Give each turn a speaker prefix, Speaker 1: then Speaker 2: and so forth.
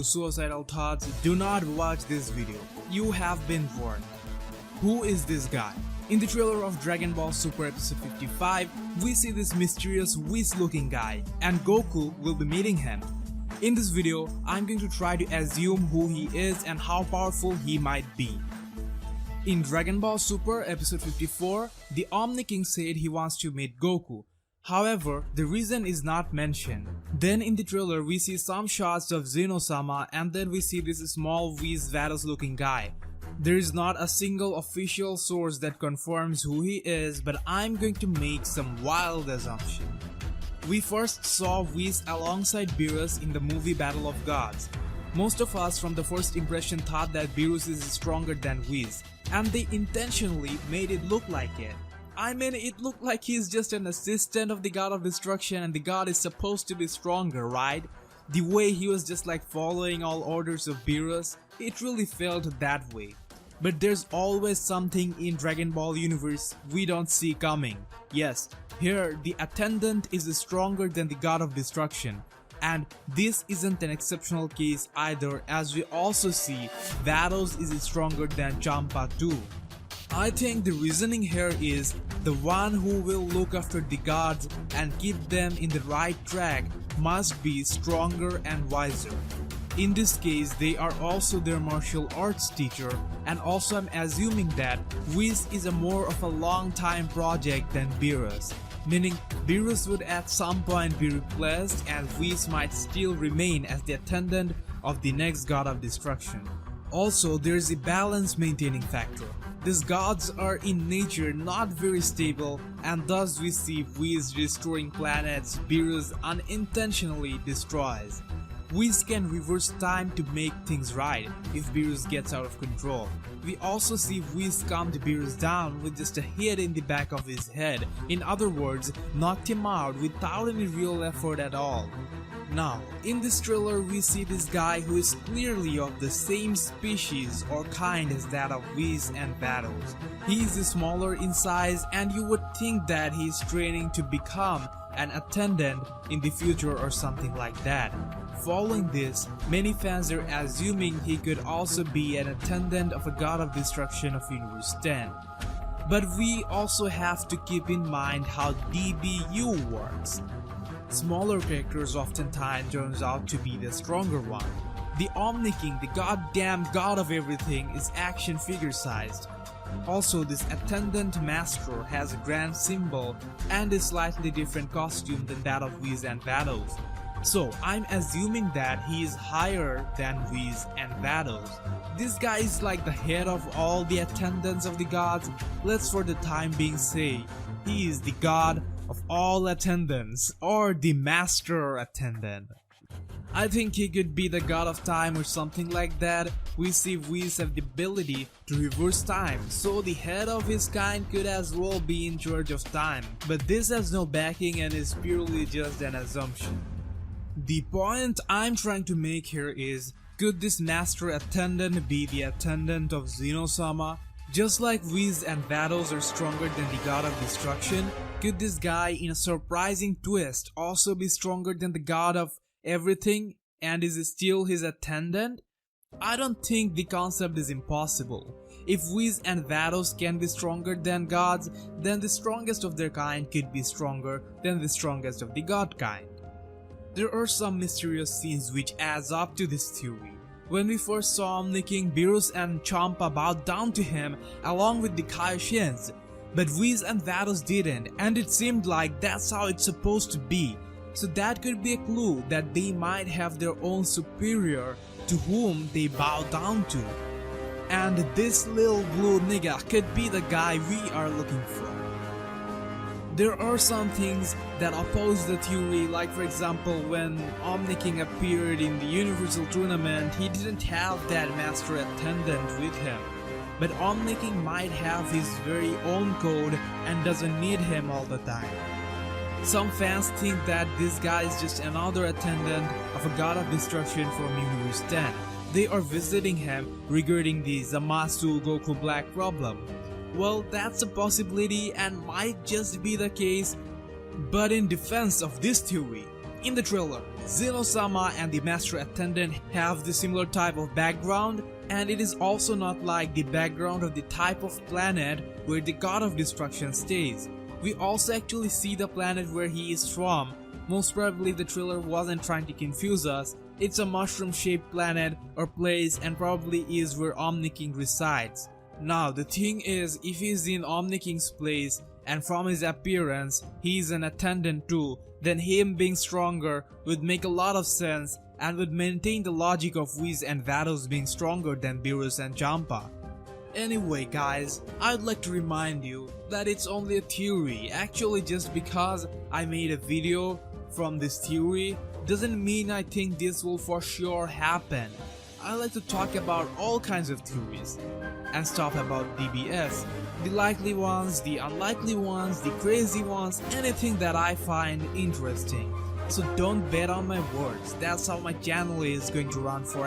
Speaker 1: suicidal thoughts, do not watch this video. You have been warned. Who is this guy? In the trailer of Dragon Ball Super episode 55, we see this mysterious Whis looking guy, and Goku will be meeting him. In this video, I'm going to try to assume who he is and how powerful he might be. In Dragon Ball Super episode 54, the Omni-King said he wants to meet Goku. However, the reason is not mentioned. Then in the trailer we see some shots of Zeno-sama, and then we see this small Whis Vados looking guy. There is not a single official source that confirms who he is, but I'm going to make some wild assumption. We first saw Whis alongside Beerus in the movie Battle of Gods. Most of us from the first impression thought that Beerus is stronger than Whis, and they intentionally made it look like it. I mean, it looked like he's just an assistant of the God of Destruction and the God is supposed to be stronger, right? The way he was just like following all orders of Beerus, it really felt that way. But there's always something in Dragon Ball universe we don't see coming. Yes, here the Attendant is stronger than the God of Destruction. And this isn't an exceptional case either, as we also see Vados is stronger than Champa too. I think the reasoning here is the one who will look after the gods and keep them in the right track must be stronger and wiser. In this case, they are also their martial arts teacher, and also I'm assuming that Whis is a more of a long time project than Beerus, meaning Beerus would at some point be replaced and Whis might still remain as the attendant of the next God of Destruction. Also, there is a balance maintaining factor. These gods are in nature not very stable, and thus we see Whis destroying planets Beerus unintentionally destroys. Whis can reverse time to make things right if Beerus gets out of control. We also see Whis calm Beerus down with just a hit in the back of his head. In other words, knocked him out without any real effort at all. Now, in this trailer we see this guy who is clearly of the same species or kind as that of Whis and Vados. He is smaller in size and you would think that he is training to become an attendant in the future or something like that. Following this, many fans are assuming he could also be an attendant of a God of Destruction of Universe 10. But we also have to keep in mind how DBU works. Smaller characters oftentimes turns out to be the stronger one. The Omni-King, the goddamn god of everything, is action figure sized. Also, this Attendant Master has a grand symbol and a slightly different costume than that of Whis and Vados. So, I'm assuming that he is higher than Whis and Vados. This guy is like the head of all the attendants of the gods. Let's for the time being say, he is the god of all attendants, or the Master Attendant. I think he could be the god of time or something like that. We see Whis have the ability to reverse time, so the head of his kind could as well be in charge of time. But this has no backing and is purely just an assumption. The point I'm trying to make here is, could this Master Attendant be the attendant of Zeno-sama? Just like Whis and Vados are stronger than the God of Destruction, could this guy in a surprising twist also be stronger than the God of everything and is still his attendant? I don't think the concept is impossible. If Whis and Vados can be stronger than gods, then the strongest of their kind could be stronger than the strongest of the god kind. There are some mysterious scenes which adds up to this theory. When we first saw Omni-King, Beerus and Champa bowed down to him along with the Kaioshins, but Whis and Vados didn't, and it seemed like that's how it's supposed to be. So that could be a clue that they might have their own superior to whom they bow down to. And this little blue nigga could be the guy we are looking for. There are some things that oppose the theory, like for example when Omni-King appeared in the Universal Tournament, he didn't have that Master Attendant with him. But Omni-King might have his very own code and doesn't need him all the time. Some fans think that this guy is just another attendant of a God of Destruction from Universe 10. They are visiting him regarding the Zamasu Goku Black problem. Well, that's a possibility and might just be the case, but in defense of this theory, In the trailer, Zeno-sama and the Master Attendant have the similar type of background, and it is also not like the background of the type of planet where the God of Destruction stays. We also actually see the planet where he is from. Most probably the trailer wasn't trying to confuse us. It's a mushroom-shaped planet or place and probably is where Omni-King resides. Now the thing is, if he's in Omni-King's place and from his appearance he is an attendant too, then him being stronger would make a lot of sense and would maintain the logic of Whis and Vados being stronger than Beerus and Champa. Anyway guys, I'd like to remind you that it's only a theory. Actually, just because I made a video from this theory doesn't mean I think this will for sure happen. I like to talk about all kinds of theories and stuff about DBS. The likely ones, the unlikely ones, the crazy ones, anything that I find interesting. So don't bet on my words, that's how my channel is going to run forever.